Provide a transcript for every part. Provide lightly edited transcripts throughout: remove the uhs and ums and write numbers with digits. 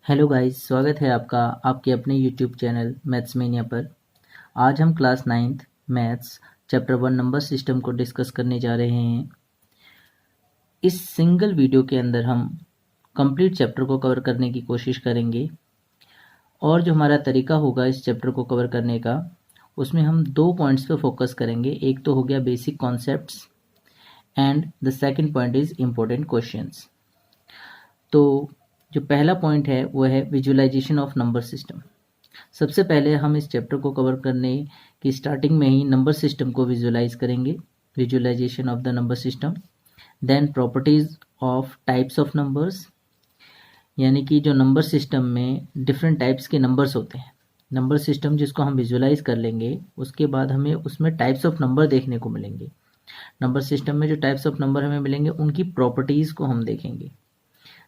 Hello guys, स्वागत है आपका आपके अपने यूट्यूब चैनल मैथ्स मेनिया पर। आज हम class 9th maths chapter 1 number system को डिस्कस करने जा रहे हैं। इस सिंगल वीडियो के अंदर हम कंप्लीट चैप्टर को कवर करने की कोशिश करेंगे और जो हमारा तरीका होगा इस चैप्टर को कवर करने का, उसमें हम 2 पॉइंट्स पे फोकस करेंगे। एक तो हो गया basic concepts and the second point is important questions. तो जो पहला पॉइंट है वो है विजुअलाइजेशन ऑफ नंबर सिस्टम। सबसे पहले हम इस चैप्टर को कवर करने की स्टार्टिंग में ही नंबर सिस्टम को विजुअलाइज करेंगे, visualisation of the number system. Then properties of types of numbers, यानी कि जो नंबर सिस्टम में डिफरेंट टाइप्स के नंबर्स होते हैं। नंबर सिस्टम जिसको हम विजुअलाइज कर लेंगे, उसके बाद हमें उसमें टाइप्स ऑफ नंबर देखने को मिलेंगे। नंबर सिस्टम में जो टाइप्स ऑफ नंबर हमें मिलेंगे उनकी प्रॉपर्टीज को हम देखेंगे।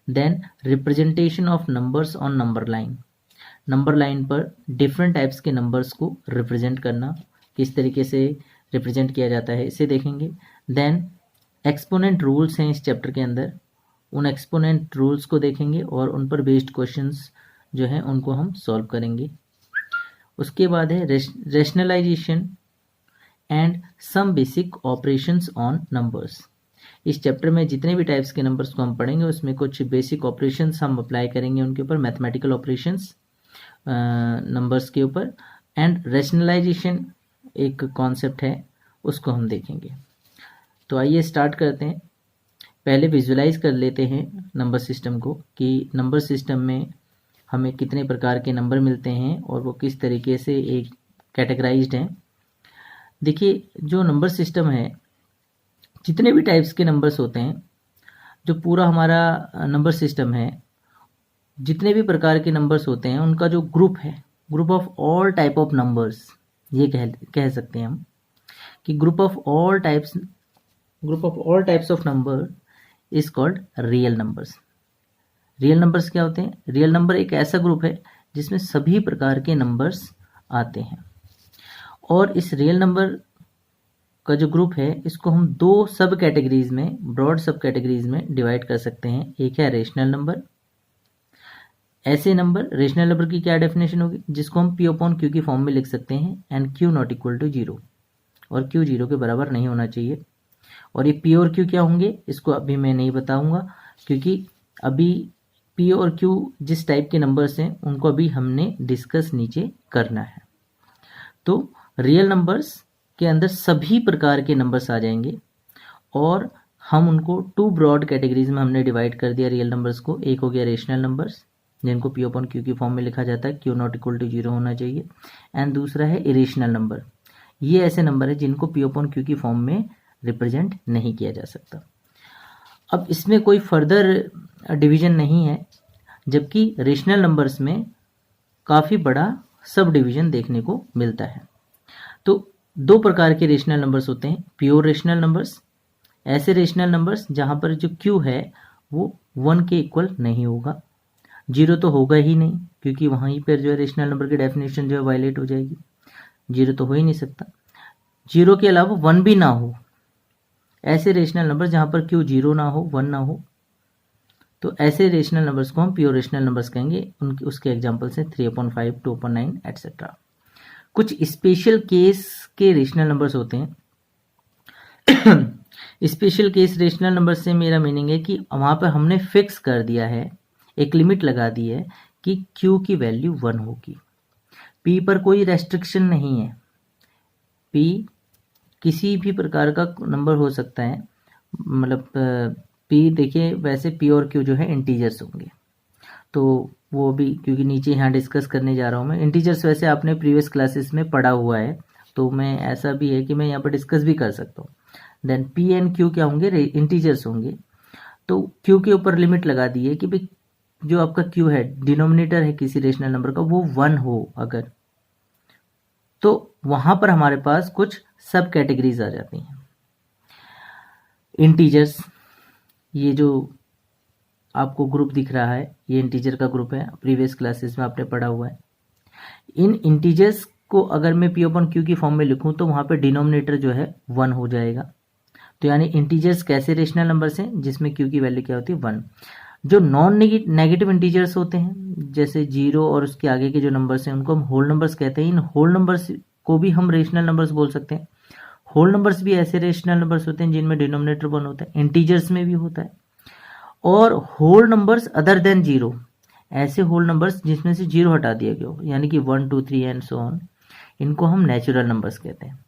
Then representation of numbers on number line, number line पर डिफरेंट टाइप्स के नंबर्स को रिप्रेजेंट करना, किस तरीके से रिप्रेजेंट किया जाता है इसे देखेंगे। देन एक्सपोनेंट रूल्स हैं इस चैप्टर के अंदर, उन एक्सपोनेंट रूल्स को देखेंगे और उन पर बेस्ड क्वेश्चंस जो हैं उनको हम सॉल्व करेंगे। उसके बाद है rationalisation and some basic operations on numbers. इस चैप्टर में जितने भी टाइप्स के नंबर्स को हम पढ़ेंगे उसमें कुछ बेसिक ऑपरेशंस हम अप्लाई करेंगे उनके ऊपर, मैथमेटिकल ऑपरेशंस नंबर्स के ऊपर। एंड रैशनलाइजेशन एक कॉन्सेप्ट है, उसको हम देखेंगे। तो आइए स्टार्ट करते हैं। पहले विजुअलाइज कर लेते हैं नंबर सिस्टम को, कि नंबर सिस्टम में हमें कितने प्रकार के नंबर मिलते हैं और वो किस तरीके से एक कैटेगराइज्ड हैं। देखिए, जो नंबर सिस्टम है, जितने भी टाइप्स के नंबर्स होते हैं, जो पूरा हमारा नंबर सिस्टम है, जितने भी प्रकार के नंबर्स होते हैं उनका जो ग्रुप है, group of all type of numbers, ये कह सकते हैं हम कि group of all types of number is called real numbers. Real numbers क्या होते हैं? रियल नंबर एक ऐसा ग्रुप है जिसमें सभी प्रकार के नंबर्स आते हैं। और इस रियल नंबर का जो ग्रुप है, इसको हम 2 सब कैटेगरीज में, ब्रॉड सब कैटेगरीज में डिवाइड कर सकते हैं। एक है रेशनल नंबर। ऐसे नंबर, रेशनल नंबर की क्या डेफिनेशन होगी, जिसको हम पी अपॉन क्यू की फॉर्म में लिख सकते हैं, and Q not equal to 0, और क्यू 0 के बराबर नहीं होना चाहिए। और ये पी और क्यू क्या होंगे इसको अभी मैं नहीं बताऊंगा, क्योंकि अभी पी और क्यू जिस टाइप के नंबर्स हैं उनको अभी हमने डिस्कस नीचे करना है। तो रियल नंबर्स के अंदर सभी प्रकार के नंबर्स आ जाएंगे और हम उनको 2 ब्रॉड कैटेगरीज में हमने डिवाइड कर दिया रियल नंबर्स को। एक हो गया रेशनल नंबर्स, जिनको पी अपॉन क्यू की फॉर्म में लिखा जाता है, क्यू नॉट इक्वल टू 0 होना चाहिए। एंड दूसरा है इरेशनल नंबर। ये ऐसे नंबर है जिनको पी अपॉन क्यू की फॉर्म में रिप्रेजेंट नहीं किया जा सकता। अब इसमें कोई फर्दर डिवीजन नहीं है, जबकि रेशनल नंबर्स में काफ़ी बड़ा सब डिवीजन देखने को मिलता है। तो 2 प्रकार के रेशनल नंबर्स होते हैं। प्योर रेशनल नंबर्स, ऐसे रेशनल नंबर्स जहां पर जो क्यू है वो 1 के इक्वल नहीं होगा, 0 तो होगा ही नहीं, क्योंकि वहीं पर जो है रेशनल नंबर की डेफिनेशन जो है वायलेट हो जाएगी। 0 तो हो ही नहीं सकता। 0 के अलावा 1 भी ना हो, ऐसे रेशनल नंबर जहां पर क्यू 0 ना हो, 1 ना हो, तो ऐसे रेशनल नंबर्स को हम प्योर रेशनल नंबर्स कहेंगे। उनके उसके एग्जाम्पल्स हैं 3/5, 2/9 एटसेट्रा। कुछ स्पेशल केस के रेशनल नंबर्स होते हैं। स्पेशल केस रेशनल नंबर से मेरा मीनिंग है कि वहां पर हमने फिक्स कर दिया है, एक लिमिट लगा दी है कि Q की वैल्यू 1 होगी। P पर कोई रेस्ट्रिक्शन नहीं है। P किसी भी प्रकार का नंबर हो सकता है, मतलब P देखिए, वैसे P और Q जो है इंटीजर्स होंगे, तो वो भी, क्योंकि नीचे यहाँ डिस्कस करने जा रहा हूँ मैं। इंटीजर्स वैसे आपने प्रीवियस क्लासेस में पढ़ा हुआ है, तो मैं ऐसा भी है कि मैं यहाँ पर डिस्कस भी कर सकता हूँ। देन पी एंड क्यू क्या होंगे? इंटीजर्स होंगे। तो क्यू के ऊपर लिमिट लगा दी है कि भाई जो आपका क्यू है, डिनोमिनेटर है किसी रेशनल नंबर का, वो 1 हो अगर, तो वहां पर हमारे पास कुछ सब कैटेगरीज आ जाती हैं। इंटीजर्स, ये जो आपको ग्रुप दिख रहा है, ये इंटीजर का ग्रुप है, प्रीवियस क्लासेस में आपने पढ़ा हुआ है। इन इंटीजर्स को अगर मैं पी अपॉन क्यू की फॉर्म में लिखूं तो वहां पे डिनोमिनेटर जो है 1 हो जाएगा। तो यानी इंटीजर्स कैसे रेशनल नंबर्स हैं? जिसमें क्यू की वैल्यू क्या होती है? 1। जो नॉन नेगेटिव इंटीजर्स होते हैं जैसे 0 और उसके आगे के जो नंबर्स हैं उनको हम होल नंबर्स कहते हैं। इन होल नंबर्स को भी हम रेशनल नंबर्स बोल सकते हैं। होल नंबर्स भी ऐसे रेशनल नंबर्स होते हैं जिनमें डिनोमिनेटर 1 होता है, इंटीजर्स में भी होता है। और होल नंबर्स अदर देन 0, ऐसे होल नंबर्स जिसमें से 0 हटा दिया गया हो, यानी कि 1 2 3 एंड सो ऑन, इनको हम नेचुरल नंबर्स कहते हैं।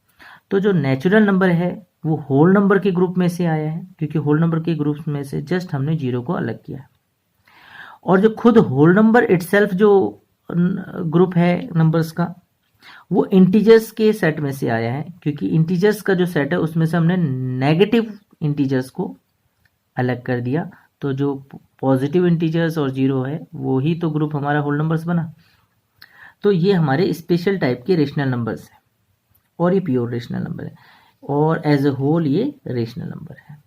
तो जो नेचुरल नंबर है वो होल नंबर के ग्रुप में से आया है, क्योंकि होल नंबर के ग्रुप में से जस्ट हमने 0 को अलग किया है। और जो खुद होल नंबर इटसेल्फ जो ग्रुप है नंबर्स का, वो इंटीजर्स के सेट में से आया है, क्योंकि इंटीजर्स का जो सेट है उसमें से हमने नेगेटिव इंटीजर्स को अलग कर दिया। तो जो पॉजिटिव इंटीजर्स और 0 है वो ही तो ग्रुप हमारा होल नंबर्स बना। तो ये हमारे स्पेशल टाइप के रेशनल नंबर्स हैं और ये प्योर रेशनल नंबर है, और एज ए होल ये रेशनल नंबर है।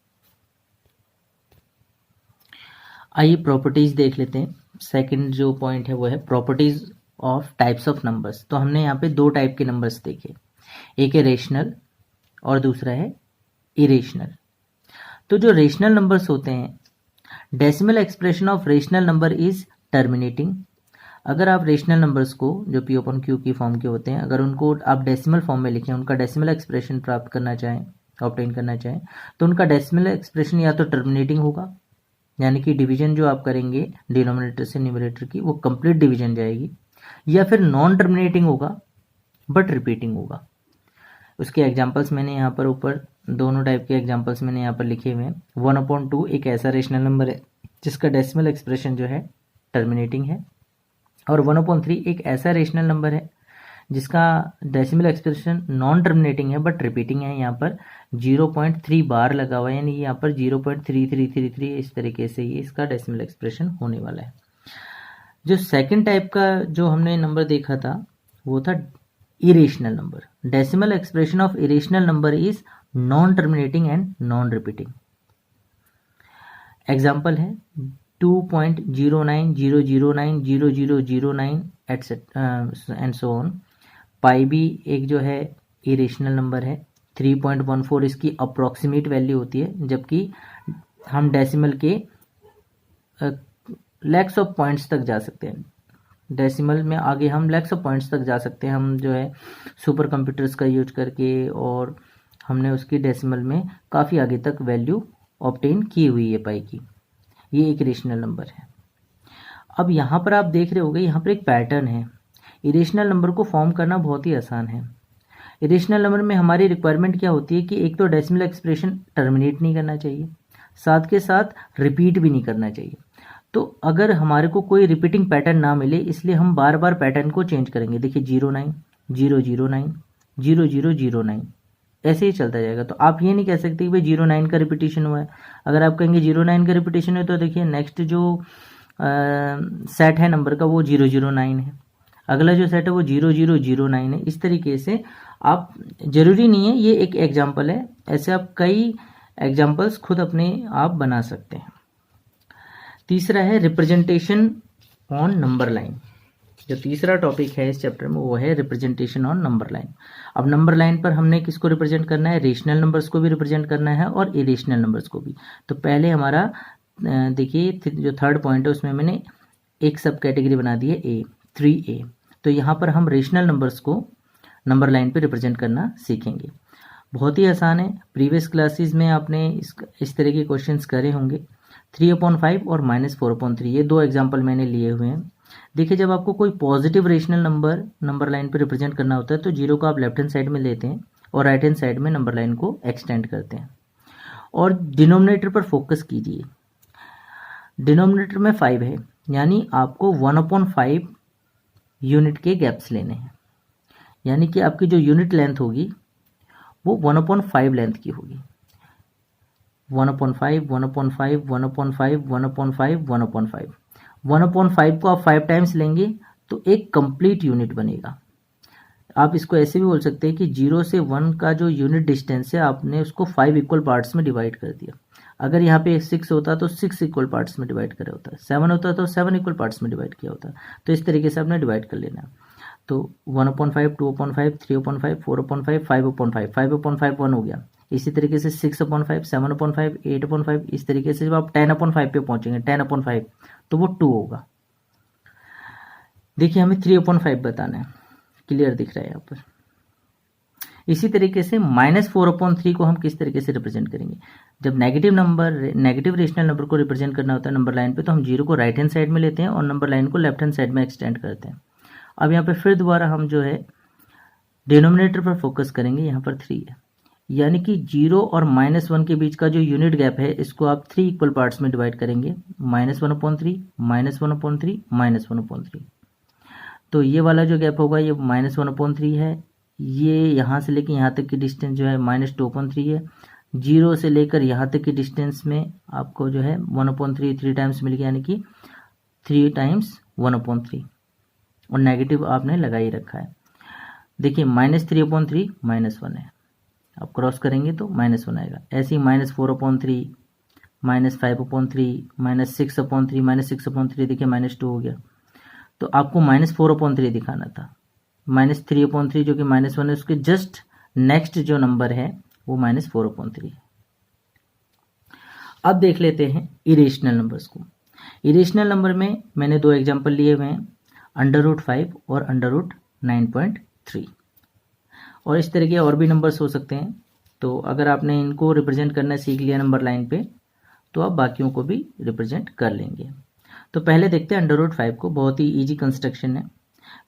आइए प्रॉपर्टीज देख लेते हैं। सेकंड जो पॉइंट है वो है properties of types of numbers. तो हमने यहाँ पे 2 टाइप के नंबर्स देखे, एक है रेशनल और दूसरा है इरेशनल। तो जो रेशनल नंबर्स होते हैं, decimal expression of rational number is terminating. अगर आप रेशनल नंबर्स को जो पी अपॉन क्यू की फॉर्म के होते हैं, अगर उनको आप डेसिमल फॉर्म में लिखें, उनका डेसिमल एक्सप्रेशन प्राप्त करना चाहें, ऑब्टेन करना चाहें, तो उनका डेसिमल एक्सप्रेशन या तो टर्मिनेटिंग होगा, यानी कि डिवीजन जो आप करेंगे डिनोमिनेटर से न्यूमरेटर की वो कंप्लीट डिवीजन जाएगी, या फिर नॉन टर्मिनेटिंग होगा बट रिपीटिंग होगा। उसके एग्जांपल्स मैंने यहाँ पर ऊपर दोनों टाइप के एग्जांपल्स मैंने यहाँ पर लिखे हुए हैं। 1/2 एक ऐसा रेशनल नंबर है जिसका डेसिमल एक्सप्रेशन जो है टर्मिनेटिंग है, और 1/3 एक ऐसा रेशनल नंबर है जिसका डेसिमल एक्सप्रेशन नॉन टर्मिनेटिंग है बट रिपीटिंग है। यहाँ पर 0.3 बार लगा हुआ है, यानी यहाँ पर 0.3333 इस तरीके से ये इसका डेसिमल एक्सप्रेशन होने वाला है। जो सेकंड टाइप का जो हमने नंबर देखा था वो था irrational number. Decimal expression of irrational number is non terminating and non repeating. Example है 2.090090009 एंड सो ऑन। पाई भी एक जो है इरेशनल नंबर है। 3.14 इसकी अप्रोक्सीमेट वैल्यू होती है, जबकि हम डेसिमल के लैक्स ऑफ पॉइंट्स तक जा सकते हैं। डेसिमल में आगे हम लैक्स ऑफ पॉइंट्स तक जा सकते हैं, हम जो है सुपर कंप्यूटर्स का यूज करके, और हमने उसकी डेसिमल में काफ़ी आगे तक वैल्यू ऑब्टेन की हुई है पाई की। ये एक रेशनल नंबर है। अब यहाँ पर आप देख रहे होंगे, यहाँ पर एक पैटर्न है। इरेशनल नंबर को फॉर्म करना बहुत ही आसान है। इरेशनल नंबर में हमारी रिक्वायरमेंट क्या होती है कि एक तो डेसिमल एक्सप्रेशन टर्मिनेट नहीं करना चाहिए, साथ के साथ रिपीट भी नहीं करना चाहिए। तो अगर हमारे को कोई रिपीटिंग पैटर्न ना मिले, इसलिए हम बार बार पैटर्न को चेंज करेंगे। देखिए 09 009 0009 ऐसे ही चलता जाएगा। तो आप ये नहीं कह सकते कि भाई 09 का रिपीटेशन हुआ है। अगर आप कहेंगे 09 का रिपीटेशन है तो देखिए नेक्स्ट जो सेट है नंबर का वो 009 है, अगला जो सेट है वो 0009 है। इस तरीके से आप, जरूरी नहीं है, ये एक एग्जाम्पल है, ऐसे आप कई एग्जाम्पल्स खुद अपने आप बना सकते हैं। तीसरा है रिप्रेजेंटेशन ऑन नंबर लाइन। जो तीसरा टॉपिक है इस चैप्टर में वो है रिप्रेजेंटेशन ऑन नंबर लाइन। अब नंबर लाइन पर हमने किसको रिप्रेजेंट करना है? रेशनल नंबर्स को भी रिप्रेजेंट करना है और इरेशनल नंबर्स को भी। तो पहले हमारा देखिए जो थर्ड पॉइंट है उसमें मैंने एक सब कैटेगरी बना दी है ए, 3A। तो यहाँ पर हम रेशनल नंबर्स को नंबर लाइन पे रिप्रेजेंट करना सीखेंगे। बहुत ही आसान है, प्रीवियस क्लासेस में आपने इस तरह के क्वेश्चंस करे होंगे। 3/5 और -4/3 ये दो एग्जाम्पल मैंने लिए हुए हैं। देखिए जब आपको कोई पॉजिटिव रेशनल नंबर लाइन पे रिप्रेजेंट करना होता है तो 0 को आप लेफ्ट हैंड साइड में लेते हैं और राइट हैंड साइड में नंबर लाइन को एक्सटेंड करते हैं। और डिनोमिनेटर पर फोकस कीजिए। डिनोमिनेटर में 5 है, यानी आपको 1/5 यूनिट के गैप्स लेने हैं, यानी कि आपकी जो यूनिट लेंथ होगी वो 1/5 लेंथ की होगी। 1/5 1/5 1/5 1/5 1/5 1/5 को आप 5 टाइम्स लेंगे तो एक कंप्लीट यूनिट बनेगा। आप इसको ऐसे भी बोल सकते हैं कि 0 से 1 का जो यूनिट डिस्टेंस है आपने उसको 5 इक्वल पार्ट्स में डिवाइड कर दिया। अगर यहाँ पे 6 होता तो 6 इक्वल पार्ट्स में डिवाइड करा होता, 7 होता तो 7 इक्वल पार्ट्स में डिवाइड किया होता। तो इस तरीके से आपने डिवाइड कर लेना। तो 1/5 2/5 3/5 4/5 5/5 5/5 1 हो गया। इसी तरीके से 6/5, 7/5, 8/5, इस तरीके से जब आप 10/5 पे पहुंचेंगे, 10/5 तो वो 2 होगा। देखिए हमें 3/5 बताना है, क्लियर दिख रहा है यहाँ पर। इसी तरीके से -4/3 को हम किस तरीके से रिप्रेजेंट करेंगे? जब नेगेटिव रेशनल नंबर को रिप्रेजेंट करना होता है नंबर लाइन पे, तो हम 0 को राइट हैंड साइड में लेते हैं और नंबर लाइन को लेफ्ट हैंड साइड में एक्सटेंड करते हैं। अब यहाँ पे फिर दोबारा हम जो है डिनोमिनेटर पर फोकस करेंगे, यहाँ पर 3 है, यानी कि 0 और -1 के बीच का जो यूनिट गैप है इसको आप 3 इक्वल पार्ट्स में डिवाइड करेंगे, -1/3, -1/3, -1/3। तो ये वाला जो गैप होगा ये -1/3 है, ये यहाँ से लेकर यहाँ तक की डिस्टेंस जो है -2/3 है। 0 से लेकर यहाँ तक की डिस्टेंस में आपको जो है 1/3 3 टाइम्स मिल गया, यानी कि 3 टाइम्स 1/3, और नेगेटिव आपने लगा ही रखा है। देखिए -3/3 -1 है, आप क्रॉस करेंगे तो -1 आएगा। ऐसे ही -4/3, -5/3, -6/3, -6/3, देखिए -2 हो गया। तो आपको -4/3 दिखाना था। -3/3 जो कि -1 है, उसके जस्ट नेक्स्ट जो नंबर है वो -4/3। अब देख लेते हैं इरेशनल नंबर्स को। इरेशनल नंबर में मैंने 2 एग्जांपल लिए हुए हैं, √5 और √9.3, और इस तरह के और भी नंबर्स हो सकते हैं। तो अगर आपने इनको रिप्रेजेंट करना सीख लिया नंबर लाइन पे, तो आप बाकियों को भी रिप्रेजेंट कर लेंगे। तो पहले देखते हैं √5 को, बहुत ही इजी कंस्ट्रक्शन है।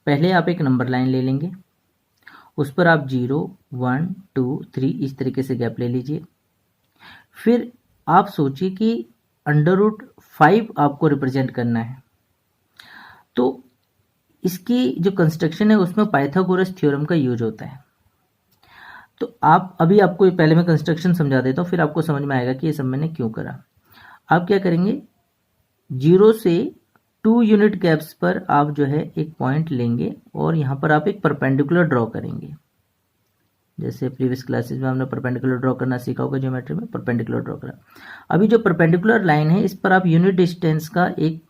पहले आप एक नंबर लाइन ले लेंगे, उस पर आप 0, 1, 2, 3 इस तरीके से गैप ले लीजिए। फिर आप सोचिए कि √5 आपको रिप्रेजेंट करना है, तो इसकी जो कंस्ट्रक्शन है उसमें पाइथागोरस थ्योरम का यूज होता है। तो आप अभी आपको पहले मैं कंस्ट्रक्शन समझा देता हूँ, फिर आपको समझ में आएगा कि ये सब मैंने क्यों करा। आप क्या करेंगे, 0 से 2 यूनिट गैप्स पर आप जो है एक पॉइंट लेंगे और यहाँ पर आप एक परपेंडिकुलर ड्रॉ करेंगे। जैसे प्रीवियस क्लासेस में हमने परपेंडिकुलर ड्रॉ करना सीखा होगा, ज्योमेट्री में परपेंडिकुलर ड्रॉ करा। अभी जो परपेंडिकुलर लाइन है इस पर आप यूनिट डिस्टेंस का एक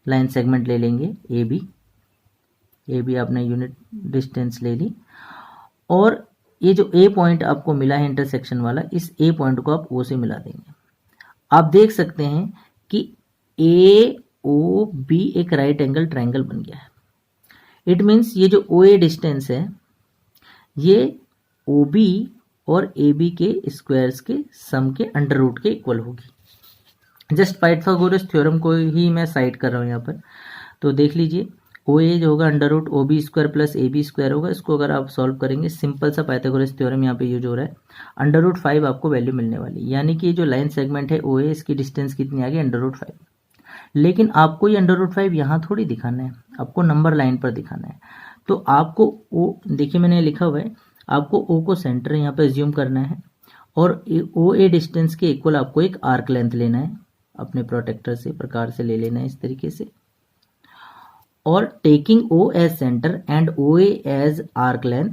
लाइन सेगमेंट ले लेंगे, ए बी आपने यूनिट डिस्टेंस ले ली, और ये जो ए पॉइंट आपको मिला है इंटरसेक्शन वाला, इस ए पॉइंट को आप ओ से मिला देंगे। आप देख सकते हैं कि ए ओ बी एक राइट एंगल ट्रायंगल बन गया है। इट मीन्स ये जो ओ ए डिस्टेंस है ये ओ बी और ए बी के स्क्वायर्स के सम के अंडर रूट के इक्वल होगी। जस्ट पाइथागोरस थ्योरम को ही मैं साइड कर रहा हूँ यहाँ पर। तो देख लीजिए, ओ ए जो होगा under root O B square plus A B square होगा। इसको अगर आप सॉल्व करेंगे, सिंपल सा पाइथागोरस थ्योरम यहाँ पे यूज हो रहा है, √5 आपको वैल्यू मिलने वाली, यानी कि जो लाइन सेगमेंट है ओ ए, इसकी डिस्टेंस कितनी आ गई, √5। लेकिन आपको ये √5 यहाँ थोड़ी दिखाना है, आपको नंबर लाइन पर दिखाना है। तो आपको ओ, देखिए मैंने लिखा हुआ है, आपको ओ को सेंटर यहाँ पे एज्यूम करना है और ओ ए डिस्टेंस के इक्वल आपको एक आर्क लेंथ लेना है, अपने प्रोटेक्टर से प्रकार से ले लेना है इस तरीके से। और taking O as centre and O A as arc length,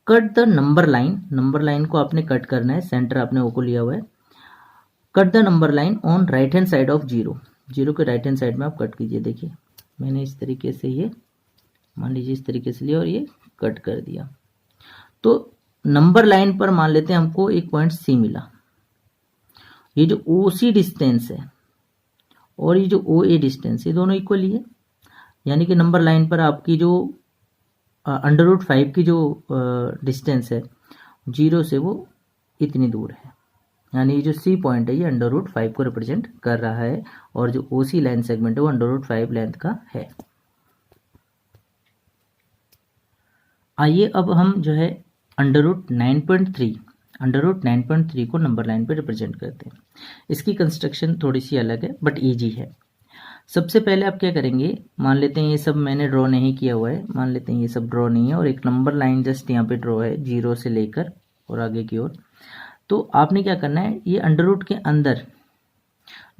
cut the number line को आपने कट करना है, सेंटर आपने ओ को लिया हुआ है। Cut the number line on right hand side of 0 के राइट हैंड साइड में आप कट कीजिए। देखिए मैंने इस तरीके से, ये मान लीजिए इस तरीके से लिया और ये कट कर दिया। तो नंबर लाइन पर मान लेते हैं हमको एक पॉइंट सी मिला। ये जो ओ सी डिस्टेंस है और ये जो ओ ए डिस्टेंस, ये दोनों इक्वल ही है, यानी कि नंबर लाइन पर आपकी जो √5 की जो डिस्टेंस है 0 से वो इतनी दूर है, यानी ये जो सी पॉइंट है ये √5 को रिप्रेजेंट कर रहा है, और जो ओ सी लाइन सेगमेंट है वो √5 लेंथ का है। आइए अब हम जो है √9.3 को नंबर लाइन पे रिप्रेजेंट करते हैं। इसकी कंस्ट्रक्शन थोड़ी सी अलग है बट इजी है। सबसे पहले आप क्या करेंगे, मान लेते हैं ये सब मैंने ड्रॉ नहीं किया हुआ है, मान लेते हैं ये सब ड्रॉ नहीं है और एक नंबर लाइन जस्ट यहाँ पे ड्रॉ है 0 से लेकर और आगे की ओर। तो आपने क्या करना है, ये अंडर रूट के अंदर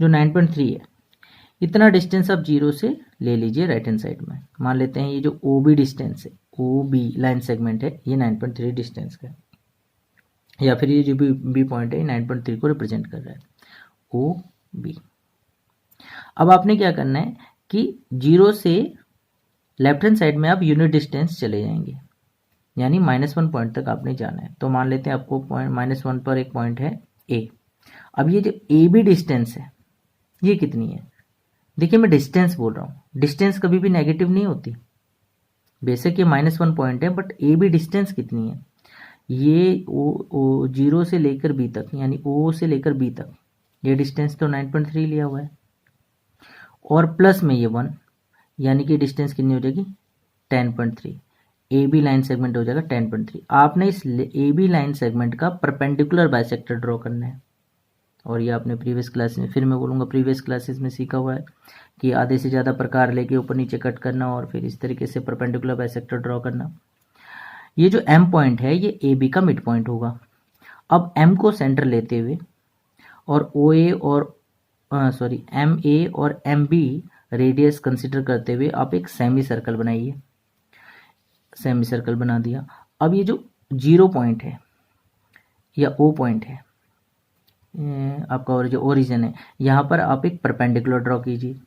जो 9.3 है इतना डिस्टेंस आप 0 से ले लीजिए राइट हैंड साइड में। मान लेते हैं ये जो ओ बी डिस्टेंस है, ओ बी लाइन सेगमेंट है, ये 9.3 डिस्टेंस का है, या फिर ये जो बी पॉइंट है 9.3 को रिप्रेजेंट कर रहा है, ओ बी। अब आपने क्या करना है कि 0 से लेफ्ट हैंड साइड में आप यूनिट डिस्टेंस चले जाएंगे। यानी -1 पॉइंट तक आपने जाना है। तो मान लेते हैं आपको -1 पर एक पॉइंट है ए। अब ये जो ए बी डिस्टेंस है ये कितनी है? देखिए मैं डिस्टेंस बोल रहा हूँ, डिस्टेंस कभी भी नेगेटिव नहीं होती। बेशक ये -1 पॉइंट है बट ए बी डिस्टेंस कितनी है? ये ओ 0 से लेकर बी तक यानी ओ से लेकर बी तक ये डिस्टेंस तो 9.3 लिया हुआ है और प्लस में ये 1 यानी कि डिस्टेंस कितनी हो जाएगी 10.3। ए बी लाइन सेगमेंट हो जाएगा 10.3। आपने इस ए बी लाइन सेगमेंट का परपेंडिकुलर बाइसेक्टर ड्रॉ करना है और ये आपने प्रीवियस क्लास में, फिर मैं बोलूँगा प्रीवियस क्लासेस में सीखा हुआ है कि आधे से ज़्यादा प्रकार लेके ऊपर नीचे कट करना और फिर इस तरीके से परपेंडिकुलर बाइसेक्टर ड्रॉ करना। ये जो एम पॉइंट है ये ए बी का मिड पॉइंट होगा। अब एम को सेंटर लेते हुए और ओ ए और एम ए और एम बी रेडियस कंसिडर करते हुए आप एक सेमी सर्कल बनाइए। सेमी सर्कल बना दिया। अब ये जो 0 पॉइंट है या ओ पॉइंट है आपका और जो ओरिजिन है, यहाँ पर आप एक परपेंडिकुलर ड्रॉ कीजिए।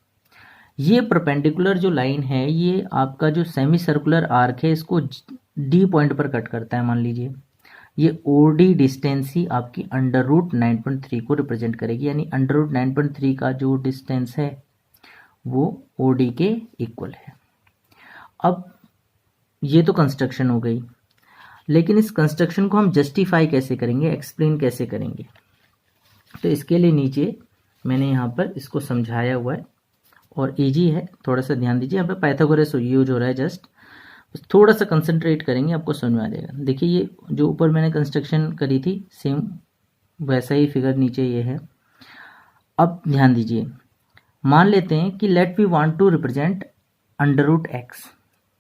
ये परपेंडिकुलर जो लाइन है ये आपका जो सेमी सर्कुलर आर्क है इसको डी पॉइंट पर कट करता है। मान लीजिए ये ओ डी डिस्टेंस ही आपकी √9.3 को रिप्रेजेंट करेगी, यानी √9.3 का जो डिस्टेंस है वो ओ डी के इक्वल है। अब ये तो कंस्ट्रक्शन हो गई, लेकिन इस कंस्ट्रक्शन को हम जस्टिफाई कैसे करेंगे, एक्सप्लेन कैसे करेंगे? तो इसके लिए नीचे मैंने यहाँ पर इसको समझाया हुआ है और इजी है, थोड़ा सा ध्यान दीजिए। यहाँ पे पाइथागोरस यूज हो रहा है, जस्ट थोड़ा सा कंसंट्रेट करेंगे आपको समझ में आ जाएगा। देखिए ये जो ऊपर मैंने कंस्ट्रक्शन करी थी सेम वैसा ही फिगर नीचे ये है। अब ध्यान दीजिए, मान लेते हैं कि let we want to represent √x।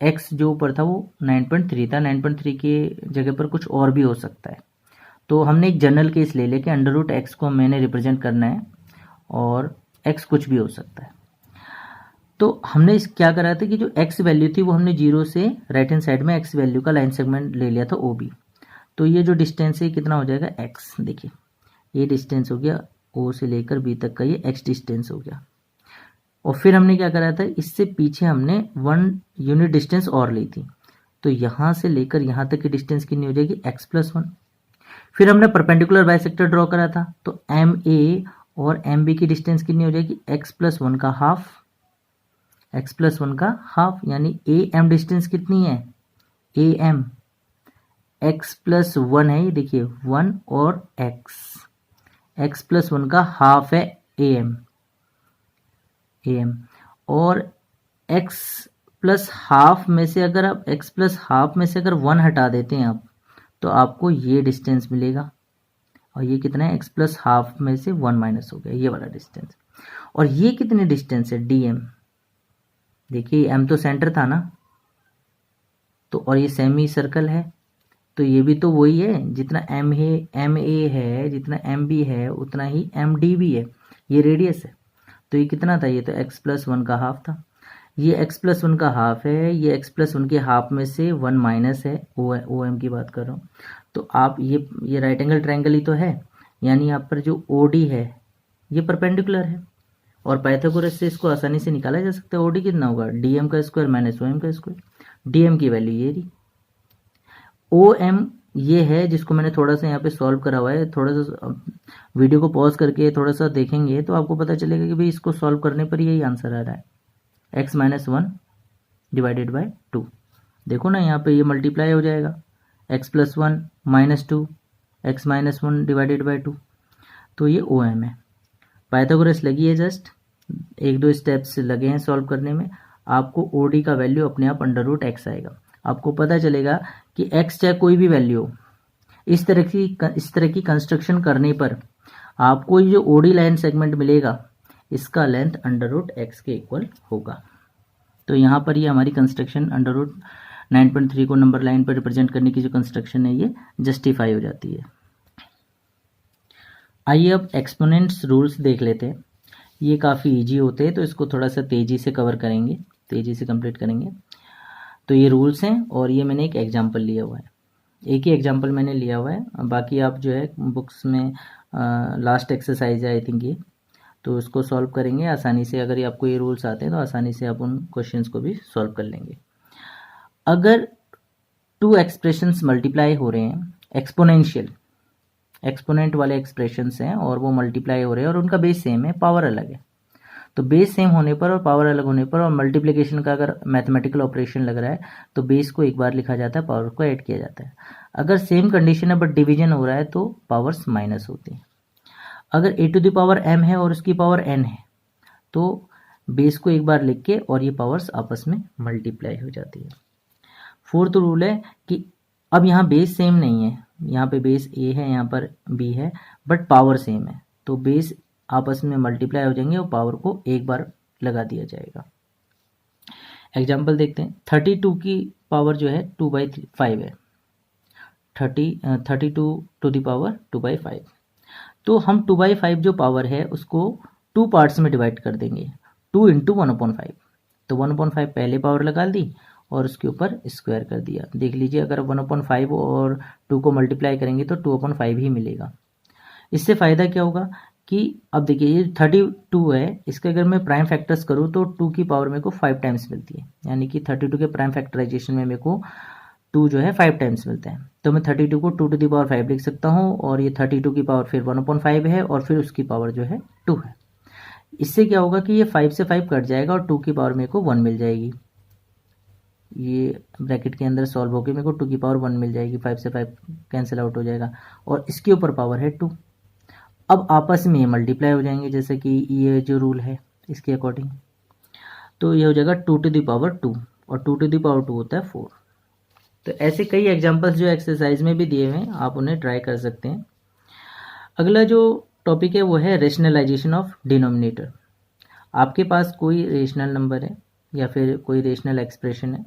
x जो ऊपर था वो 9.3 था, 9.3 के जगह पर कुछ और भी हो सकता है। तो हमने एक जनरल केस ले लिया कि √x को मैंने रिप्रेजेंट करना है और x कुछ भी हो सकता है। तो हमने इस क्या करा था कि जो x वैल्यू थी वो हमने 0 से राइट हैंड साइड में x वैल्यू का लाइन सेगमेंट ले लिया था OB। तो ये जो डिस्टेंस है कितना हो जाएगा x। देखिए ये डिस्टेंस हो गया O से लेकर B तक का, ये x डिस्टेंस हो गया। और फिर हमने क्या करा था, इससे पीछे हमने 1 यूनिट डिस्टेंस और ली थी। तो यहाँ से लेकर यहाँ तक की डिस्टेंस कितनी हो जाएगी x+1। फिर हमने परपेंडिकुलर बाइसेक्टर ड्रॉ करा था तो MA और MB की डिस्टेंस कितनी हो जाएगी x+1 का हाफ, x+1 का हाफ, यानी AM डिस्टेंस कितनी है AM x+1 है, ये देखिए 1 और x+1 का हाफ है AM और x+हाफ में से अगर आप x+हाफ में से अगर 1 हटा देते हैं आप तो आपको ये डिस्टेंस मिलेगा। और ये कितना है x+हाफ में से 1 माइनस हो गया, ये वाला डिस्टेंस। और ये कितने डिस्टेंस है DM। देखिए M तो सेंटर था ना, तो और ये सेमी सर्कल है तो ये भी तो वही है, जितना MA है जितना MB है उतना ही MD भी है, ये रेडियस है। तो ये कितना था, ये तो x+1 का हाफ था। ये x+1 का हाफ है, ये x+1 के हाफ में से 1 माइनस है, OM की बात कर रहा हूँ। तो आप ये राइट एंगल ट्रायंगल ही तो है, यानी यहाँ पर जो OD है ये परपेंडिकुलर है और पाइथागोरस से इसको आसानी से निकाला जा सकता है। OD कितना होगा DM का स्क्वायर माइनस OM का स्क्वायर। DM की वैल्यू ये रही। OM ये है जिसको मैंने थोड़ा सा यहाँ पे सॉल्व करा हुआ है। थोड़ा सा वीडियो को पॉज करके थोड़ा सा देखेंगे तो आपको पता चलेगा कि भाई इसको सॉल्व करने पर यही आंसर आ रहा है, x-1 डिवाइडेड बाय 2। देखो ना यहाँ पे ये मल्टीप्लाई हो जाएगा, x+1 -2 x-1 डिवाइडेड बाय 2। तो ये OM है। पाइथागोरस लगी है, जस्ट 1-2 स्टेप्स लगे हैं सॉल्व करने में। आपको OD का वैल्यू अपने आप √x आएगा। आपको पता चलेगा कि x चाहे कोई भी वैल्यू हो, इस तरह की कंस्ट्रक्शन करने पर आपको ये जो OD लाइन सेगमेंट मिलेगा इसका लेंथ √x के इक्वल होगा। तो यहाँ पर ये हमारी कंस्ट्रक्शन √9.3 को नंबर लाइन पर रिप्रेजेंट करने की जो कंस्ट्रक्शन है ये जस्टिफाई हो जाती है। आइए अब एक्सपोनेंट्स रूल्स देख लेते हैं। ये काफ़ी इजी होते हैं तो इसको थोड़ा सा तेज़ी से कवर करेंगे, तेज़ी से कंप्लीट करेंगे। तो ये रूल्स हैं और ये मैंने एक एग्जांपल लिया हुआ है, एक ही एग्जांपल मैंने लिया हुआ है। बाकी आप जो है बुक्स में लास्ट एक्सरसाइज है आई थिंक ये, तो उसको सॉल्व करेंगे आसानी से। अगर आपको ये रूल्स आते हैं तो आसानी से आप उन क्वेश्चंस को भी सॉल्व कर लेंगे। अगर टू एक्सप्रेशंस मल्टीप्लाई हो रहे हैं, एक्सपोनेंशियल एक्सपोनेंट वाले एक्सप्रेशंस हैं और वो मल्टीप्लाई हो रहे हैं और उनका बेस सेम है, पावर अलग है। तो बेस सेम होने पर और पावर अलग होने पर और मल्टीप्लिकेशन का अगर मैथमेटिकल ऑपरेशन लग रहा है तो बेस को एक बार लिखा जाता है, पावर को ऐड किया जाता है। अगर सेम कंडीशन है बट डिवीजन हो रहा है तो पावर्स माइनस होती है। अगर a to the power m है और उसकी पावर n है तो बेस को एक बार लिख के और ये पावर्स आपस में मल्टीप्लाई हो जाती है। फोर्थ रूल है कि अब यहाँ बेस सेम नहीं है, यहाँ पे बेस a है, यहाँ पर b है, बट पावर सेम है, तो बेस आपस में मल्टीप्लाई हो जाएंगे और पावर को एक बार लगा दिया जाएगा। एग्जाम्पल देखते हैं। 32 की पावर जो है 2/5 है, 32 टू द पावर 2/5। तो हम 2/5 जो पावर है उसको 2 पार्ट्स में डिवाइड कर देंगे, 2 इंटू 1/5। तो 1/5 पहले पावर लगा दी और उसके ऊपर स्क्वायर कर दिया। देख लीजिए अगर 1/5 और 2 को मल्टीप्लाई करेंगे तो 2/5 ही मिलेगा। इससे फ़ायदा क्या होगा कि अब देखिए ये 32 है, इसके अगर मैं प्राइम फैक्टर्स करूँ तो 2 की पावर मेरे को 5 टाइम्स मिलती है, यानी कि 32 के प्राइम फैक्टराइजेशन में मेरे को 2 जो है 5 टाइम्स मिलते हैं। तो मैं 32 को 2 टू द पावर 5 लिख सकता हूँ और ये 32 की पावर फिर 1/5 है और फिर उसकी पावर जो है 2 है। इससे क्या होगा कि ये 5 से 5 कट जाएगा और 2 की पावर मेरे को 1 मिल जाएगी। ये ब्रैकेट के अंदर सॉल्व होकर मेरे को 2 की पावर 1 मिल जाएगी, 5 से 5 कैंसिल आउट हो जाएगा और इसके ऊपर पावर है 2। अब आपस में मल्टीप्लाई हो जाएंगे जैसे कि ये जो रूल है इसके अकॉर्डिंग, तो ये हो जाएगा 2 टू द पावर 2 और 2 टू द पावर 2 होता है 4। तो ऐसे कई एग्जांपल्स जो एक्सरसाइज में भी दिए हुए हैं, आप उन्हें ट्राई कर सकते हैं। अगला जो टॉपिक है वो है रेशनलाइजेशन ऑफ डिनोमिनेटर। आपके पास कोई रेशनल नंबर है या फिर कोई रेशनल एक्सप्रेशन है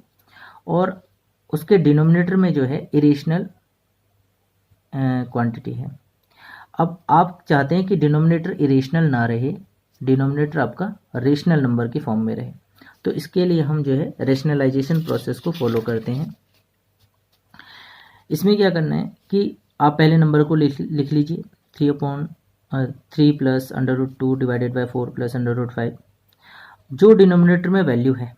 और उसके डिनोमिनेटर में जो है इरेशनल क्वांटिटी है। अब आप चाहते हैं कि डिनोमिनेटर इरेशनल ना रहे, डिनोमिनेटर आपका रेशनल नंबर के फॉर्म में रहे, तो इसके लिए हम जो है रेशनलाइजेशन प्रोसेस को फॉलो करते हैं। इसमें क्या करना है कि आप पहले नंबर को लिख लीजिए 3 प्लस √2 डिवाइडेड बाई 4 प्लस √5। जो डिनोमिनेटर में वैल्यू है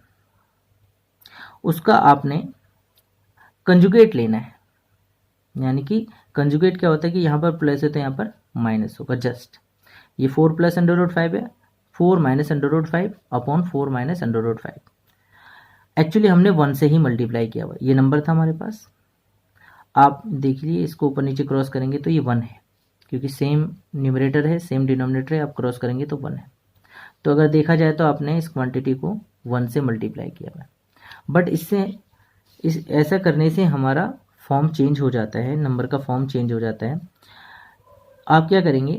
उसका आपने कंजुगेट लेना है, यानी कि कंजुगेट क्या होता है कि यहाँ पर प्लस है तो यहाँ पर माइनस होगा। जस्ट ये 4 प्लस √5 है, 4 माइनस √5 अपॉन 4 माइनस √5। एक्चुअली हमने 1 से ही मल्टीप्लाई किया हुआ, ये नंबर था हमारे पास। आप देखिए इसको ऊपर नीचे क्रॉस करेंगे तो ये 1 है, क्योंकि सेम न्यूमरेटर है सेम डिनोमिनेटर है, आप क्रॉस करेंगे तो 1 है। तो अगर देखा जाए तो आपने इस क्वांटिटी को 1 से मल्टीप्लाई किया हुआ है, बट ऐसा करने से हमारा फॉर्म चेंज हो जाता है, नंबर का फॉर्म चेंज हो जाता है। आप क्या करेंगे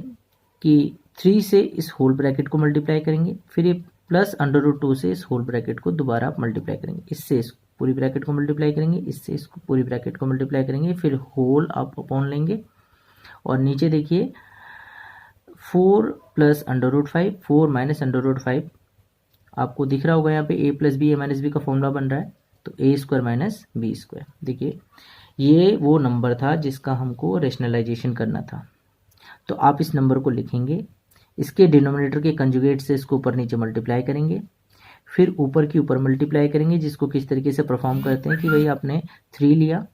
कि 3 से इस होल ब्रैकेट को मल्टीप्लाई करेंगे, फिर ये प्लस √2 से इस होल ब्रैकेट को दोबारा आप मल्टीप्लाई करेंगे, इससे इस पूरी ब्रैकेट को मल्टीप्लाई करेंगे, इससे इसको पूरी ब्रैकेट को मल्टीप्लाई करेंगे, फिर होल आप अपॉन लेंगे और नीचे देखिए 4 प्लस √5 4 माइनस √5 आपको दिख रहा होगा यहाँ पे a प्लस बी a-b का फॉर्मूला बन रहा है, तो a² माइनस b²। देखिए ये वो नंबर था जिसका हमको रेशनलाइजेशन करना था। तो आप इस नंबर को लिखेंगे, इसके डिनोमिनेटर के कंजुगेट से इसको ऊपर नीचे मल्टीप्लाई करेंगे, फिर ऊपर की ऊपर मल्टीप्लाई करेंगे, जिसको किस तरीके से परफॉर्म करते हैं कि भाई आपने 3 लिया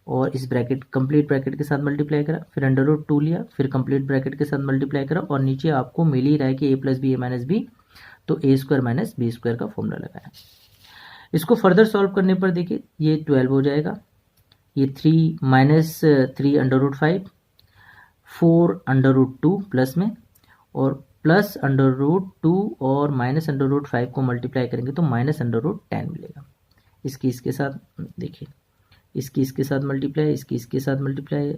और इस ब्रैकेट कंप्लीट ब्रैकेट के साथ मल्टीप्लाई करा, फिर √2 लिया, फिर कंप्लीट ब्रैकेट के साथ मल्टीप्लाई करा और नीचे आपको मिल ही रहा है कि a प्लस बी a-b, तो a² माइनस b² का फॉर्मूला लगाया। इसको फर्दर सॉल्व करने पर देखिए ये 12 हो जाएगा, ये 3 माइनस 3 √5 4 √2 प्लस में और प्लस √2 और माइनस √5 को मल्टीप्लाई करेंगे तो माइनस √10 मिलेगा। इसकी इसके साथ देखिए, इसकी इसके साथ मल्टीप्लाई, इसकी इसके साथ मल्टीप्लाई,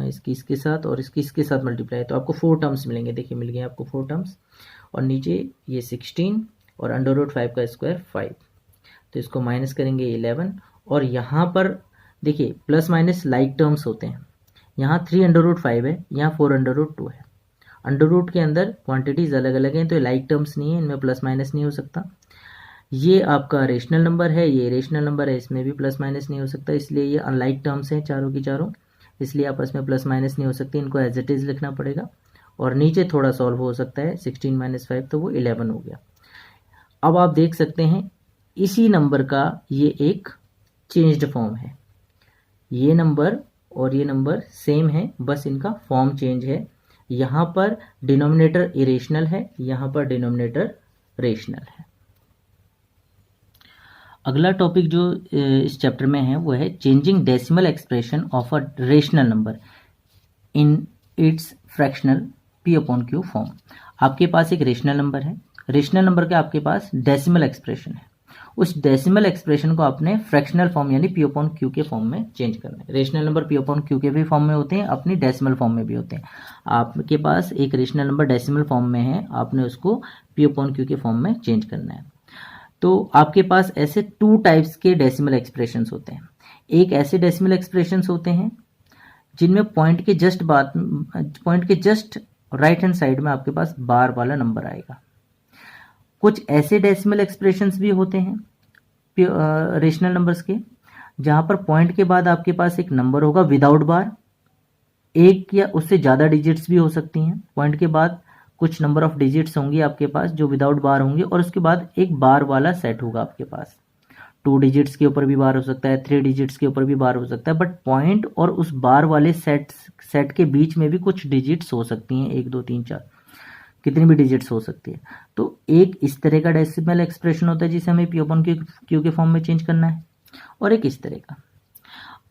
इसकी इसके साथ और इसकी इसके साथ मल्टीप्लाई, तो आपको 4 टर्म्स मिलेंगे। देखिए मिल गए आपको 4 टर्म्स और नीचे ये 16 और √5 का स्क्वायर 5, तो इसको माइनस करेंगे 11 और यहाँ पर देखिए प्लस माइनस लाइक टर्म्स होते हैं। यहाँ 3 √5 है, यहाँ 4 √2 है। अंडर रूट के अंदर क्वांटिटीज अलग अलग हैं तो लाइक टर्म्स नहीं है, इनमें प्लस माइनस नहीं हो सकता। ये आपका रेशनल नंबर है, ये रेशनल नंबर है, इसमें भी प्लस माइनस नहीं हो सकता, इसलिए ये अनलाइक टर्म्स हैं चारों की चारों, इसलिए आपस में प्लस माइनस नहीं हो सकती, इनको एज इट इज लिखना पड़ेगा। और नीचे थोड़ा सॉल्व हो सकता है, 16 माइनस 5 तो वो 11 हो गया। अब आप देख सकते हैं इसी नंबर का ये एक चेंज्ड फॉर्म है, ये नंबर और ये नंबर सेम है, बस इनका फॉर्म चेंज है। यहाँ पर डिनोमिनेटर इरेशनल है, यहाँ पर डिनोमिनेटर रेशनल है। अगला टॉपिक जो इस चैप्टर में है वो है changing decimal expression of a rational number in its fractional P upon Q form. आपके पास एक रेशनल नंबर है, रेशनल नंबर का आपके पास डेसिमल एक्सप्रेशन है, उस डेसिमल एक्सप्रेशन को आपने फ्रैक्शनल फॉर्म यानी पी अपॉन क्यू के फॉर्म में चेंज करना है। Rational number P upon Q के भी फॉर्म में होते हैं, अपनी डेसिमल फॉर्म में भी होते हैं। आपके पास एक रेशनल नंबर डेसिमल फॉर्म में है, आपने उसको पी अपॉन क्यू के फॉर्म में चेंज करना है। तो आपके पास ऐसे टू टाइप्स के डेसिमल एक्सप्रेशंस होते हैं। एक ऐसे डेसिमल एक्सप्रेशंस होते हैं जिनमें पॉइंट के जस्ट राइट हैंड साइड में आपके पास बार वाला नंबर आएगा। कुछ ऐसे डेसिमल एक्सप्रेशंस भी होते हैं रेशनल नंबर्स के, जहां पर पॉइंट के बाद आपके पास एक नंबर होगा विदाउट बार, एक या उससे ज़्यादा डिजिट्स भी हो सकती हैं। पॉइंट के बाद कुछ नंबर ऑफ डिजिट्स होंगी आपके पास जो विदाउट बार होंगे, और उसके बाद एक बार वाला सेट होगा आपके पास। 2 डिजिट्स के ऊपर भी बार हो सकता है, 3 डिजिट्स के ऊपर भी बार हो सकता है, बट पॉइंट और उस बार वाले सेट के बीच में भी कुछ डिजिट्स हो सकती हैं, 1 2 3 4 कितनी भी डिजिट्स हो सकती है। तो एक इस तरह का डेसिमल एक्सप्रेशन होता है जिसे हमें पी अपॉन क्यू के फॉर्म में चेंज करना है, और एक इस तरह का।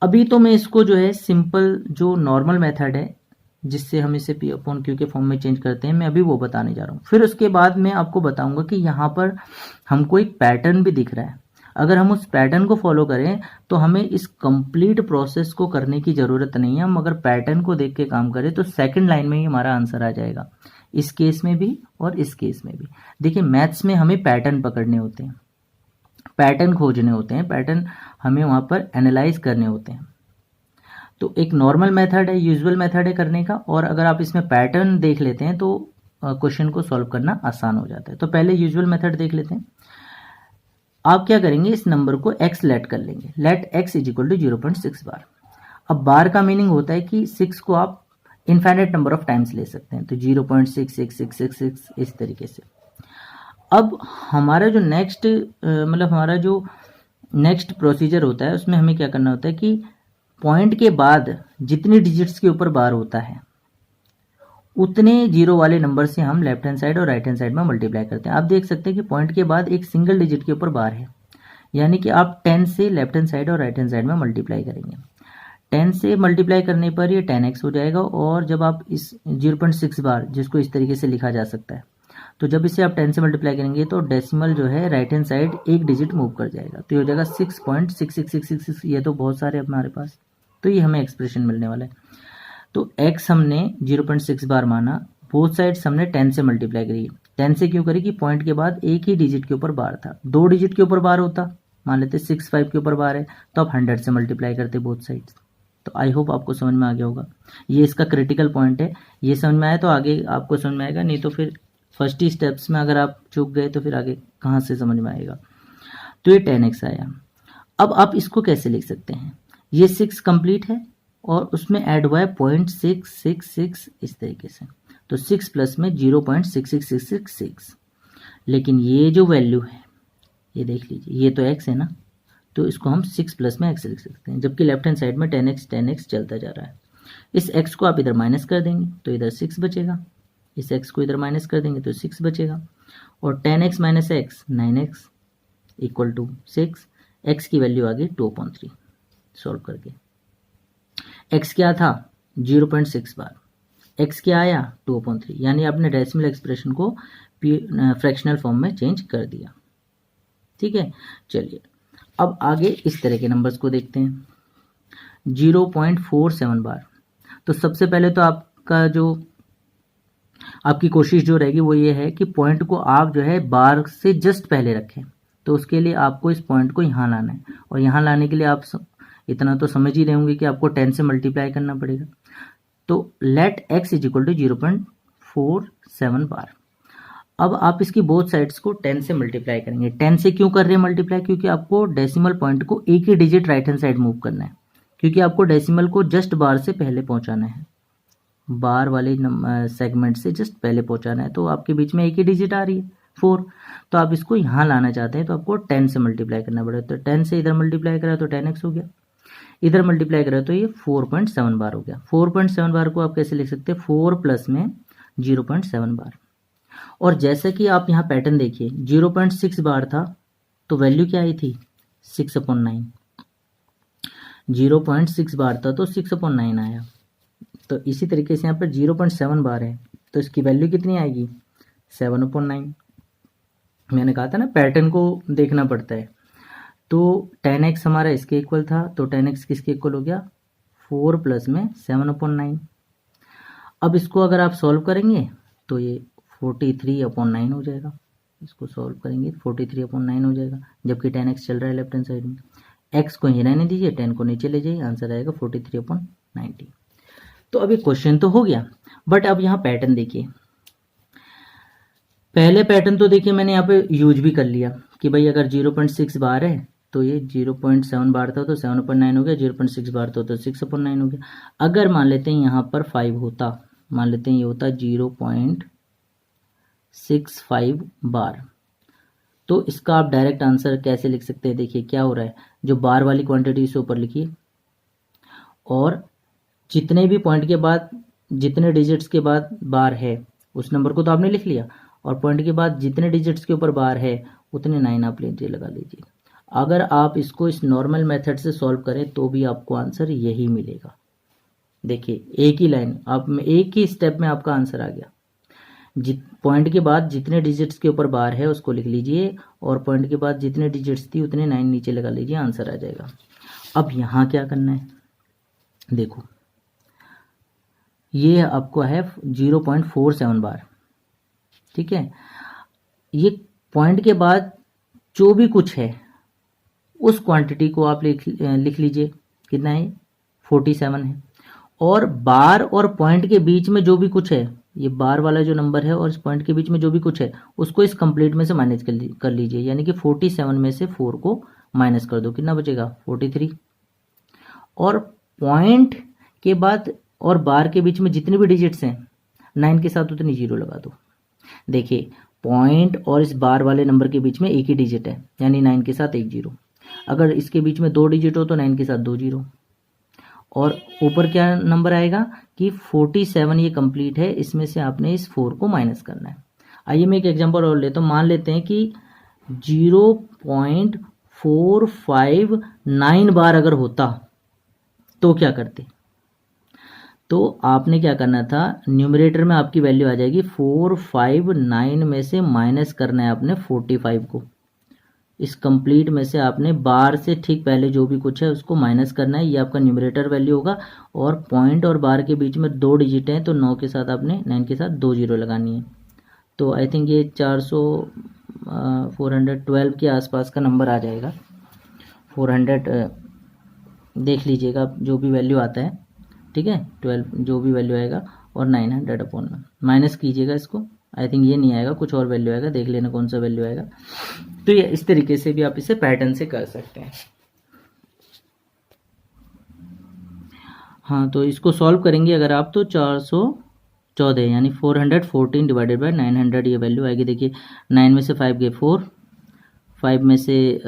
अभी तो मैं इसको जो है सिंपल जो नॉर्मल मेथड है जिससे हम इसे पी अपॉन क्यू के फॉर्म में चेंज करते हैं, मैं अभी वो बताने जा रहा हूँ। फिर उसके बाद मैं आपको बताऊंगा कि यहाँ पर हमको एक पैटर्न भी दिख रहा है। अगर हम उस पैटर्न को फॉलो करें तो हमें इस कंप्लीट प्रोसेस को करने की ज़रूरत नहीं है। हम अगर पैटर्न को देख के काम करें तो सेकंड लाइन में ही हमारा आंसर आ जाएगा, इस केस में भी और इस केस में भी। देखिए मैथ्स में हमें पैटर्न पकड़ने होते हैं, पैटर्न खोजने होते हैं, पैटर्न हमें वहाँ पर एनालाइज करने होते हैं। तो एक नॉर्मल मेथड है, यूजुअल मेथड है करने का, और अगर आप इसमें पैटर्न देख लेते हैं तो क्वेश्चन को सॉल्व करना आसान हो जाता है। तो पहले यूजुअल मेथड देख लेते हैं। आप क्या करेंगे, इस नंबर को x लेट कर लेंगे, let x is equal to 0.6 bar. अब बार का मीनिंग होता है कि 6 को आप इनफाइनाइट नंबर ऑफ टाइम्स ले सकते हैं, तो 0.66666 इस तरीके से। अब हमारा जो नेक्स्ट प्रोसीजर होता है उसमें हमें क्या करना होता है कि पॉइंट के बाद जितनी डिजिट्स के ऊपर बार होता है उतने जीरो वाले नंबर से हम लेफ्ट हैंड साइड और राइट हैंड साइड में मल्टीप्लाई करते हैं। आप देख सकते हैं कि पॉइंट के बाद एक सिंगल डिजिट के ऊपर बार है, यानी कि आप 10 से लेफ्ट हैंड साइड और राइट हैंड साइड में मल्टीप्लाई करेंगे। 10 से मल्टीप्लाई करने पर ये 10x हो जाएगा, और जब आप इस 0.6 बार, जिसको इस तरीके से लिखा जा सकता है, तो जब इसे आप 10 से मल्टीप्लाई करेंगे तो डेसिमल जो है राइट हैंड साइड एक डिजिट मूव कर जाएगा, तो ये हो जाएगा 6.66666। ये तो बहुत सारे हमारे पास, तो ये हमें एक्सप्रेशन मिलने वाला है। तो x हमने 0.6 बार माना, बोथ साइड्स हमने 10 से मल्टीप्लाई करी। 10 से क्यों करी कि पॉइंट के बाद एक ही डिजिट के ऊपर बार था। 2 डिजिट के ऊपर बार होता, मान लेते 65 के ऊपर बार है, तो आप 100 से मल्टीप्लाई करते बोथ साइड्स। तो आई होप आपको समझ में आ गया होगा, ये इसका क्रिटिकल पॉइंट है। ये समझ में आया तो आगे आपको समझ में आएगा, नहीं तो फिर फर्स्ट ही स्टेप्स में अगर आप चूक गए तो फिर आगे कहाँ से समझ में आएगा। तो ये 10x आया। अब आप इसको कैसे लिख सकते हैं, ये 6 कंप्लीट है और उसमें ऐड हुआ है 0.666 इस तरीके से, तो 6 प्लस में 0.66666। लेकिन ये जो वैल्यू है ये देख लीजिए, ये तो x है ना, तो इसको हम 6 प्लस में x लिख सकते हैं, जबकि लेफ्ट हैंड साइड में 10x चलता जा रहा है। इस x को आप इधर माइनस कर देंगे तो इधर 6 बचेगा, इस x को इधर माइनस कर देंगे तो 6 बचेगा, और 10x minus x 9x equal to 6। x की वैल्यू आ गई 2.3 सॉल्व करके। x क्या था 0.6 बार, x क्या आया 2.3, यानी आपने डेसिमल एक्सप्रेशन को फ्रैक्शनल फॉर्म में चेंज कर दिया। ठीक है, चलिए अब आगे इस तरह के नंबर्स को देखते हैं। 0.47 बार, तो सबसे पहले तो आपकी कोशिश जो रहेगी वो ये है कि पॉइंट को आप जो है बार से जस्ट पहले रखें। तो उसके लिए आपको इस पॉइंट को यहाँ लाना है, और यहाँ लाने के लिए आप इतना तो समझ ही रहे होंगे कि आपको 10 से मल्टीप्लाई करना पड़ेगा। तो let x is equal to 0.47 bar. अब आप इसकी बोथ साइड्स को 10 से मल्टीप्लाई करेंगे। 10 से क्यों कर रहे हैं मल्टीप्लाई, क्योंकि आपको डेसिमल पॉइंट को एक ही digit right hand side move करना है, क्योंकि आपको डेसिमल को जस्ट बार से पहले पहुंचाना है, बार वाले सेगमेंट से जस्ट पहले पहुंचाना है। तो आपके बीच में एक ही डिजिट आ रही है 4, तो आप इसको यहाँ लाना चाहते हैं तो आपको 10 से मल्टीप्लाई करना पड़ेगा। तो 10 से इधर मल्टीप्लाई करा तो 10x हो गया। इधर मल्टीप्लाई करें तो ये 4.7 बार हो गया। 4.7 बार को आप कैसे लिख सकते हैं, 4 प्लस में 0.7 बार। और जैसे कि आप यहाँ पैटर्न देखिए 0.6 बार था तो वैल्यू क्या आई थी 6/9। 0.6 बार था तो 6/9 आया। तो इसी तरीके से यहाँ पर 0.7 बार है तो इसकी वैल्यू कितनी आएगी 7/9। मैंने कहा था ना पैटर्न को देखना पड़ता है। तो 10x हमारा इसके इक्वल था तो 10x किसके इक्वल हो गया 4 प्लस में 7/9। अब इसको अगर आप सॉल्व करेंगे तो ये 43/9 हो जाएगा। इसको सॉल्व करेंगे 43/9 हो जाएगा, जबकि 10x चल रहा है लेफ्ट हैंड साइड में। x को ही रहने दीजिए, 10 को नीचे ले जाइए, आंसर आएगा 43/90। तो अभी क्वेश्चन तो हो गया, बट अब यहाँ पैटर्न देखिए। पहले पैटर्न तो देखिए मैंने यहाँ पे यूज भी कर लिया कि भाई अगर 0.6 बार है तो ये 0.7 बार था तो 7/9 हो गया, 0.6 बार था तो 6/9 हो गया। अगर मान लेते हैं यहाँ पर 5 होता, मान लेते हैं ये होता 0.65 बार, तो इसका आप डायरेक्ट आंसर कैसे लिख सकते हैं। देखिए क्या हो रहा है, जो बार वाली क्वांटिटी इसे ऊपर लिखिए और जितने भी पॉइंट के बाद जितने डिजिट्स के बाद बार है उस नंबर को तो आपने लिख लिया, और पॉइंट के बाद जितने डिजिट्स के ऊपर बार है उतने 9 आप लीजिए, लगा लीजिए। अगर आप इसको इस नॉर्मल मेथड से सॉल्व करें तो भी आपको आंसर यही मिलेगा। देखिए एक ही लाइन आप में, एक ही स्टेप में आपका आंसर आ गया। पॉइंट के बाद जितने डिजिट्स के ऊपर बार है उसको लिख लीजिए और पॉइंट के बाद जितने डिजिट्स थी उतने 9 नीचे लगा लीजिए, आंसर आ जाएगा। अब यहाँ क्या करना है, देखो ये आपको है 0.47 बार, ठीक है। ये पॉइंट के बाद जो भी कुछ है उस क्वांटिटी को आप लिख लीजिए, कितना है 47 है। और बार और पॉइंट के बीच में जो भी कुछ है, ये बार वाला जो नंबर है और इस पॉइंट के बीच में जो भी कुछ है उसको इस कंप्लीट में से माइनस कर लीजिए, यानी कि 47 में से 4 को माइनस कर दो, कितना बचेगा 43। और पॉइंट के बाद और बार के बीच में जितने भी डिजिट्स हैं 9 के साथ उतनी 0 लगा दो। देखिए पॉइंट और इस बार वाले नंबर के बीच में एक ही डिजिट है, यानी 9 के साथ एक 0। अगर इसके बीच में 2 डिजिट हो तो 9 के साथ 2 0। और ऊपर क्या नंबर आएगा कि 47 ये कंप्लीट है, इसमें से आपने इस 4 को माइनस करना है। आइए मैं एक एग्जांपल और लेता हूँ। मान लेते हैं कि 0.459 बार अगर होता तो क्या करते। तो आपने क्या करना था, न्यूमरेटर में आपकी वैल्यू आ जाएगी 459 में से माइनस करना है आपने 45 को। इस कंप्लीट में से आपने बार से ठीक पहले जो भी कुछ है उसको माइनस करना है, ये आपका न्यूमरेटर वैल्यू होगा। और पॉइंट और बार के बीच में 2 डिजिट हैं तो 9 के साथ आपने 9 के साथ 2 0 लगानी है। तो आई थिंक ये 412 के आसपास का नंबर आ जाएगा। 400 देख लीजिएगा जो भी वैल्यू आता है, ठीक है, 12 जो भी वैल्यू आएगा और 900 अपॉन में माइनस कीजिएगा इसको। आई थिंक ये नहीं आएगा, कुछ और वैल्यू आएगा, देख लेना कौन सा वैल्यू आएगा। तो ये इस तरीके से भी आप इसे पैटर्न से कर सकते हैं। हाँ तो इसको सॉल्व करेंगे अगर आप तो 414 यानी 414 डिवाइडेड बाय 900 ये वैल्यू आएगी। देखिए 9 में से 5 गए 4, 5 में से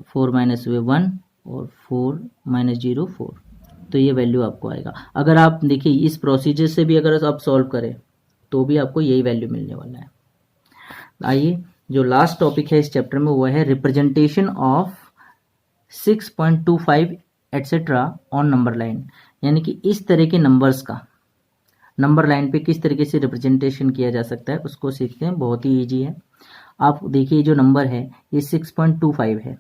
4 माइनस हुए 1 और 4 माइनस 0 4, तो ये वैल्यू आपको आएगा। अगर आप देखिए इस प्रोसीजर से भी अगर आप सॉल्व करें तो भी आपको यही वैल्यू मिलने वाला है। आइए जो लास्ट टॉपिक है इस चैप्टर में वो है representation of 6.25 etcetera on number line, यानी कि इस तरह के नंबर्स का नंबर लाइन पे किस तरीके से रिप्रेजेंटेशन किया जा सकता है उसको सीखते हैं। बहुत ही ईजी है। आप देखिए जो नंबर है ये 6.25 है।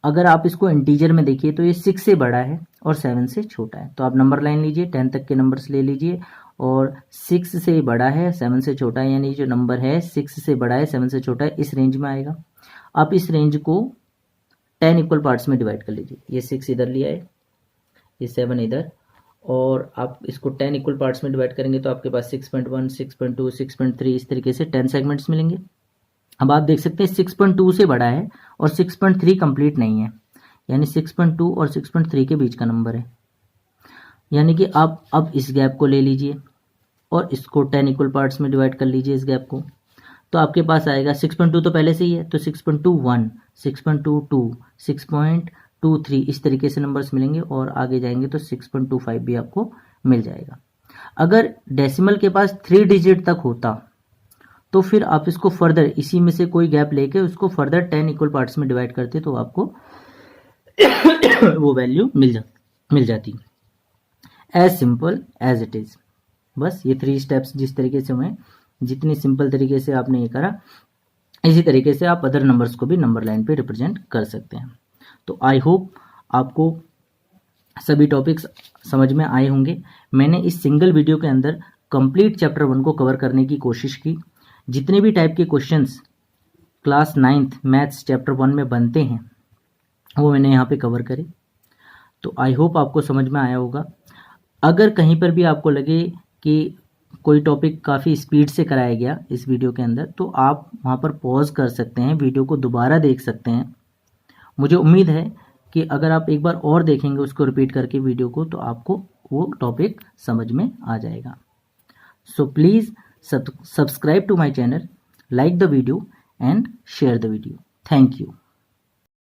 अगर आप इसको इंटीजर में देखिए तो ये 6 से बड़ा है और 7 से छोटा है। तो आप नंबर लाइन लीजिए, 10 तक के नंबर्स ले लीजिए और 6 से बड़ा है 7 से छोटा है, यानी जो नंबर है 6 से बड़ा है 7 से छोटा है, इस रेंज में आएगा। आप इस रेंज को 10 इक्वल पार्ट्स में डिवाइड कर लीजिए। ये 6 इधर लिया है, ये 7 इधर, और आप इसको 10 इक्वल पार्ट्स में डिवाइड करेंगे तो आपके पास 6.1, 6.2, 6.3 इस तरीके से 10 सेगमेंट्स मिलेंगे। अब आप देख सकते हैं 6.2 से बड़ा है और 6.3 कंप्लीट नहीं है, यानी 6.2 और 6.3 के बीच का नंबर है। यानी कि आप अब इस गैप को ले लीजिए और इसको 10 इक्वल पार्ट्स में डिवाइड कर लीजिए इस गैप को, तो आपके पास आएगा 6.2 तो पहले से ही है तो 6.21, 6.22, 2, 3 इस तरीके से नंबर्स मिलेंगे और आगे जाएंगे तो 6.25 भी आपको मिल जाएगा। अगर डेसिमल के पास 3 डिजिट तक होता तो फिर आप इसको फर्दर इसी में से कोई गैप लेके उसको फर्दर 10 इक्वल पार्ट्स में डिवाइड करते तो आपको वो वैल्यू मिल जाती। As simple as it is. बस ये 3 स्टेप्स जिस तरीके से हुए, जितनी सिंपल तरीके से आपने ये करा, इसी तरीके से आप अदर नंबर्स को भी नंबर लाइन पे रिप्रेजेंट कर सकते हैं। तो आई होप आपको सभी टॉपिक्स समझ में आए होंगे। मैंने इस सिंगल वीडियो के अंदर कंप्लीट चैप्टर 1 को कवर करने की कोशिश की। जितने भी टाइप के questions class 9th maths chapter 1 में बनते हैं वो मैंने यहाँ पे कवर करे। तो आई होप आपको समझ में आया होगा। अगर कहीं पर भी आपको लगे कि कोई टॉपिक काफ़ी स्पीड से कराया गया इस वीडियो के अंदर, तो आप वहाँ पर पॉज कर सकते हैं, वीडियो को दोबारा देख सकते हैं। मुझे उम्मीद है कि अगर आप एक बार और देखेंगे उसको रिपीट करके वीडियो को, तो आपको वो टॉपिक समझ में आ जाएगा। So please subscribe to my channel, like the video and share the video. Thank you.